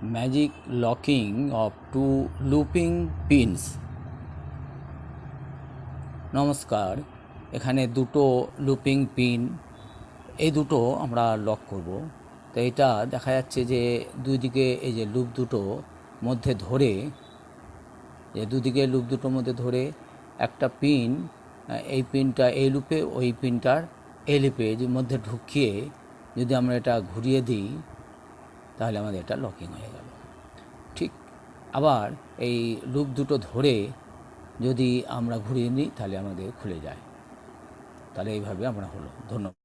Magic locking of two looping pins. নমস্কার, এখানে দুটো লুপিং পিন, এই দুটো আমরা লক করব। তো এটা দেখা যাচ্ছে যে দুই দিকে এই যে লুপ দুটো মধ্যে ধরে, লুপ দুটোর মধ্যে ধরে একটা পিন, এই পিনটা এই লুপে, ওই পিনটার এই লুপে মধ্যে ঢুকিয়ে যদি আমরা এটা ঘুরিয়ে দিই তাহলে আমাদের এটা লকিং হয়ে গেল। ঠিক আবার এই লুপ দুটো ধরে যদি আমরা ঘুরিয়ে নিই তাহলে আমাদের খুলে যায়। তাহলে এইভাবে আমরা হলো। ধন্যবাদ।